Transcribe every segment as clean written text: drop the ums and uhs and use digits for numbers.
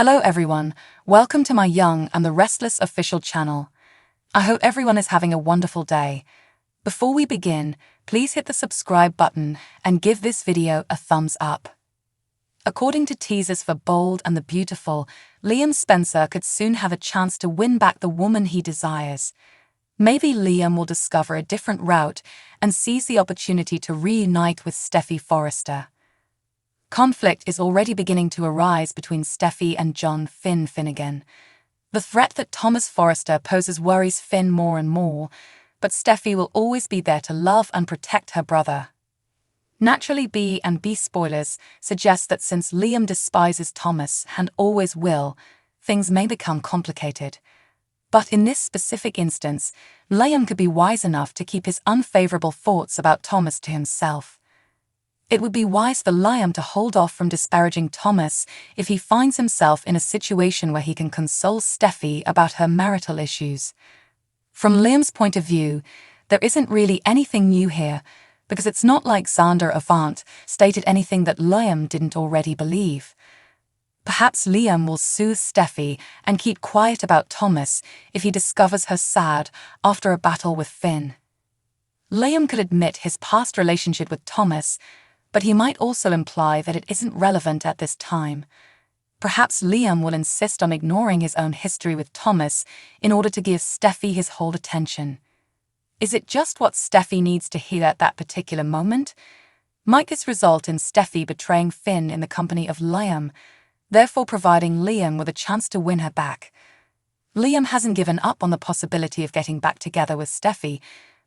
Hello everyone, welcome to my Young and the Restless official channel. I hope everyone is having a wonderful day. Before we begin, please hit the subscribe button and give this video a thumbs up. According to teasers for Bold and the Beautiful, Liam Spencer could soon have a chance to win back the woman he desires. Maybe Liam will discover a different route and seize the opportunity to reunite with Steffy Forrester. Conflict is already beginning to arise between Steffy and John Finn Finnegan. The threat that Thomas Forrester poses worries Finn more and more, but Steffy will always be there to love and protect her brother. Naturally, B and B spoilers suggest that since Liam despises Thomas and always will, things may become complicated. But in this specific instance, Liam could be wise enough to keep his unfavorable thoughts about Thomas to himself. It would be wise for Liam to hold off from disparaging Thomas if he finds himself in a situation where he can console Steffy about her marital issues. From Liam's point of view, there isn't really anything new here, because it's not like Xander Avant stated anything that Liam didn't already believe. Perhaps Liam will soothe Steffy and keep quiet about Thomas if he discovers her sad after a battle with Finn. Liam could admit his past relationship with Thomas, but he might also imply that it isn't relevant at this time. Perhaps Liam will insist on ignoring his own history with Thomas in order to give Steffy his whole attention. Is it just what Steffy needs to hear at that particular moment? Might this result in Steffy betraying Finn in the company of Liam, therefore providing Liam with a chance to win her back? Liam hasn't given up on the possibility of getting back together with Steffy,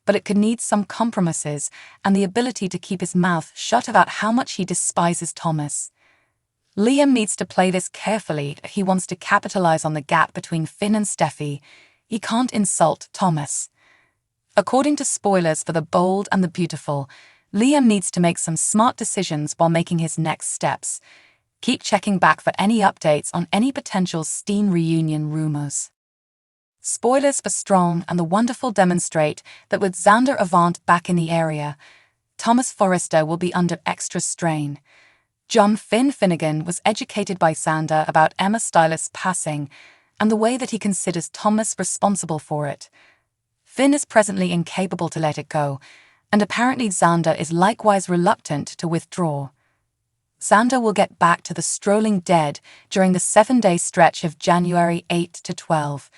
but it could need some compromises and the ability to keep his mouth shut about how much he despises Thomas. Liam needs to play this carefully if he wants to capitalize on the gap between Finn and Steffy. He can't insult Thomas. According to spoilers for The Bold and the Beautiful, Liam needs to make some smart decisions while making his next steps. Keep checking back for any updates on any potential Steen reunion rumors. Spoilers for Strong and the Wonderful demonstrate that with Xander Avant back in the area, Thomas Forrester will be under extra strain. John Finn Finnegan was educated by Xander about Emma Stylist's passing and the way that he considers Thomas responsible for it. Finn is presently incapable to let it go, and apparently Xander is likewise reluctant to withdraw. Xander will get back to the strolling dead during the 7-day stretch of January 8 to 12.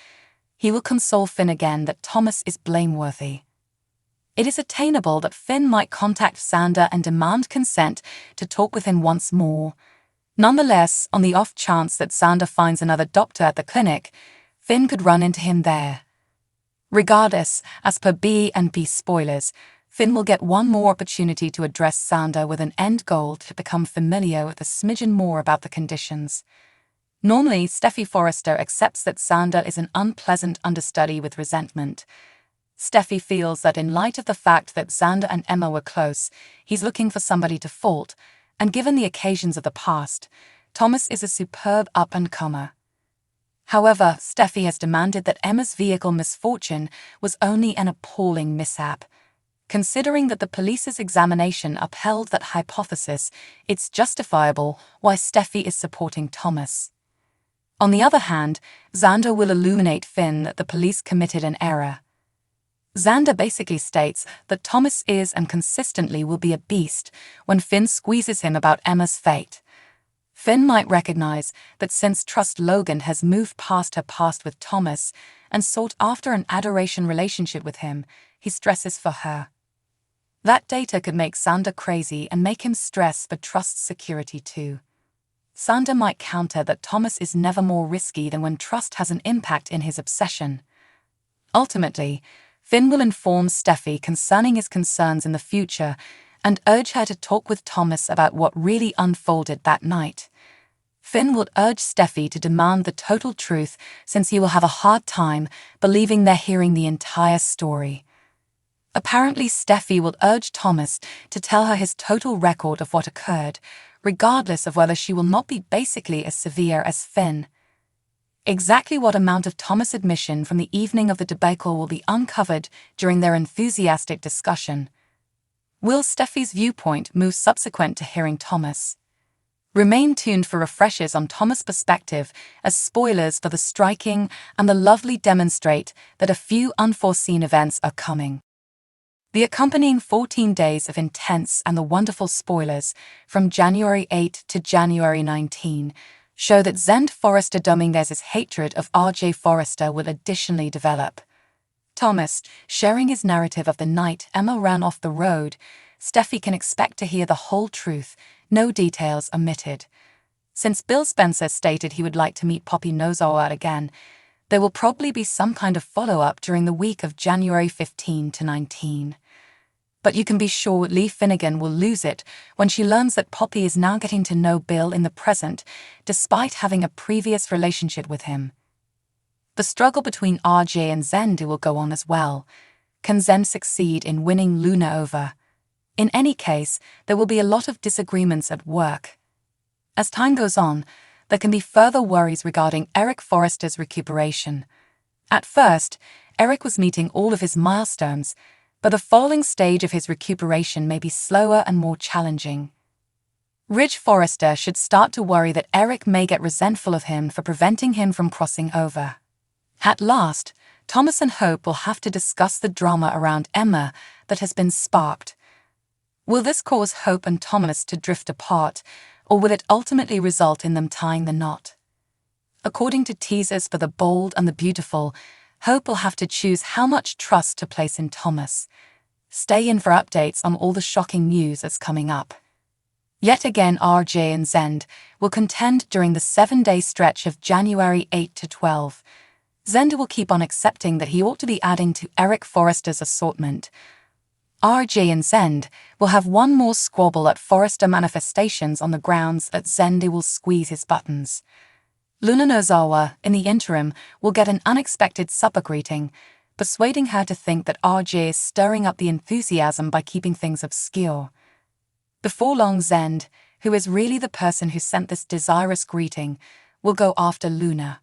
He will console Finn again that Thomas is blameworthy. It is attainable that Finn might contact Xander and demand consent to talk with him once more. Nonetheless, on the off chance that Xander finds another doctor at the clinic, Finn could run into him there. Regardless, as per B and B spoilers, Finn will get one more opportunity to address Xander with an end goal to become familiar with a smidgen more about the conditions. Normally, Steffy Forrester accepts that Xander is an unpleasant understudy with resentment. Steffy feels that in light of the fact that Xander and Emma were close, he's looking for somebody to fault, and given the occasions of the past, Thomas is a superb up-and-comer. However, Steffy has demanded that Emma's vehicle misfortune was only an appalling mishap. Considering that the police's examination upheld that hypothesis, it's justifiable why Steffy is supporting Thomas. On the other hand, Xander will illuminate Finn that the police committed an error. Xander basically states that Thomas is and consistently will be a beast when Finn squeezes him about Emma's fate. Finn might recognize that since Trust Logan has moved past her past with Thomas and sought after an adoration relationship with him, he stresses for her. That data could make Xander crazy and make him stress for Trust's security too. Xander might counter that Thomas is never more risky than when Trust has an impact in his obsession. Ultimately, Finn will inform Steffy concerning his concerns in the future and urge her to talk with Thomas about what really unfolded that night. Finn will urge Steffy to demand the total truth since he will have a hard time believing they're hearing the entire story. Apparently, Steffy will urge Thomas to tell her his total record of what occurred, regardless of whether she will not be basically as severe as Finn. Exactly what amount of Thomas' admission from the evening of the debacle will be uncovered during their enthusiastic discussion. Will Steffy's viewpoint move subsequent to hearing Thomas? Remain tuned for refreshers on Thomas' perspective, as spoilers for the striking and the lovely demonstrate that a few unforeseen events are coming. The accompanying 14 days of intense and the wonderful spoilers from January 8 to January 19 show that Zend Forrester Dominguez's hatred of RJ Forrester will additionally develop. Thomas, sharing his narrative of the night Emma ran off the road, Steffy can expect to hear the whole truth, no details omitted. Since Bill Spencer stated he would like to meet Poppy Nozawa again, there will probably be some kind of follow-up during the week of January 15 to 19. But you can be sure Lee Finnegan will lose it when she learns that Poppy is now getting to know Bill in the present, despite having a previous relationship with him. The struggle between RJ and Zend will go on as well. Can Zend succeed in winning Luna over? In any case, there will be a lot of disagreements at work. As time goes on, there can be further worries regarding Eric Forrester's recuperation. At first, Eric was meeting all of his milestones, but the following stage of his recuperation may be slower and more challenging. Ridge Forrester should start to worry that Eric may get resentful of him for preventing him from crossing over. At last, Thomas and Hope will have to discuss the drama around Emma that has been sparked. Will this cause Hope and Thomas to drift apart, or will it ultimately result in them tying the knot? According to teasers for The Bold and the Beautiful, Hope will have to choose how much trust to place in Thomas. Stay in for updates on all the shocking news that's coming up. Yet again, RJ and Zend will contend during the 7-day stretch of January 8 to 12. Zend will keep on accepting that he ought to be adding to Eric Forrester's assortment. RJ and Zend will have one more squabble at Forrester manifestations on the grounds that Zend will squeeze his buttons. Luna Nozawa, in the interim, will get an unexpected supper greeting, persuading her to think that RJ is stirring up the enthusiasm by keeping things obscure. Before long, Zend, who is really the person who sent this desirous greeting, will go after Luna.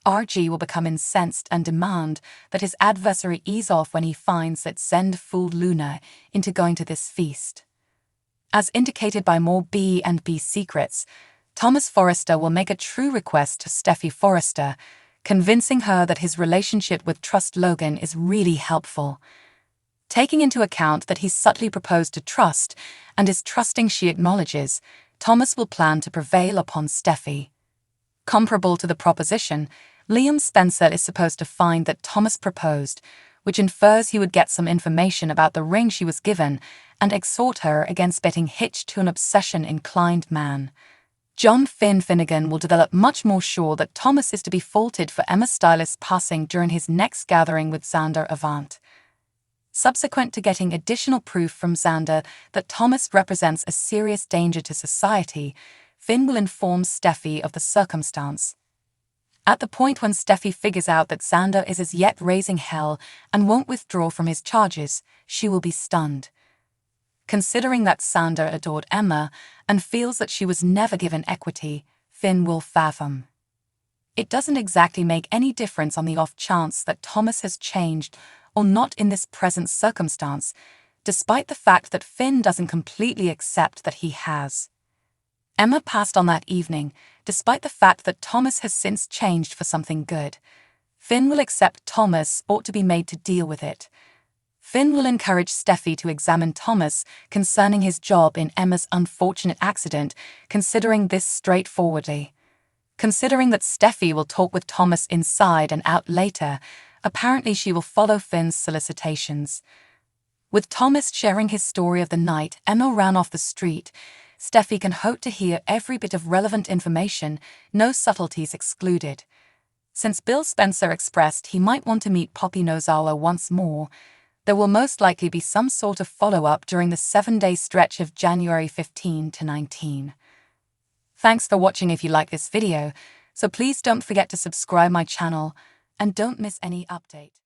RG will become incensed and demand that his adversary ease off when he finds that Zend fooled Luna into going to this feast. As indicated by more B and B secrets, Thomas Forrester will make a true request to Steffy Forrester, convincing her that his relationship with Trust Logan is really helpful. Taking into account that he's subtly proposed to Trust and is trusting she acknowledges, Thomas will plan to prevail upon Steffy. Comparable to the proposition, Liam Spencer is supposed to find that Thomas proposed, which infers he would get some information about the ring she was given and exhort her against betting hitched to an obsession-inclined man. John Finnegan will develop much more sure that Thomas is to be faulted for Emma Stylist's passing during his next gathering with Xander Avant. Subsequent to getting additional proof from Xander that Thomas represents a serious danger to society, Finn will inform Steffy of the circumstance. At the point when Steffy figures out that Xander is as yet raising hell and won't withdraw from his charges, she will be stunned. Considering that Xander adored Emma and feels that she was never given equity, Finn will fathom. It doesn't exactly make any difference on the off chance that Thomas has changed or not in this present circumstance, despite the fact that Finn doesn't completely accept that he has. Emma passed on that evening, despite the fact that Thomas has since changed for something good. Finn will accept Thomas ought to be made to deal with it. Finn will encourage Steffy to examine Thomas concerning his job in Emma's unfortunate accident, considering this straightforwardly. Considering that Steffy will talk with Thomas inside and out later, apparently she will follow Finn's solicitations. With Thomas sharing his story of the night Emma ran off the street, Steffy can hope to hear every bit of relevant information, no subtleties excluded. Since Bill Spencer expressed he might want to meet Poppy Nozawa once more, there will most likely be some sort of follow-up during the 7-day stretch of January 15 to 19. Thanks for watching. If you like this video, so please don't forget to subscribe my channel and don't miss any update.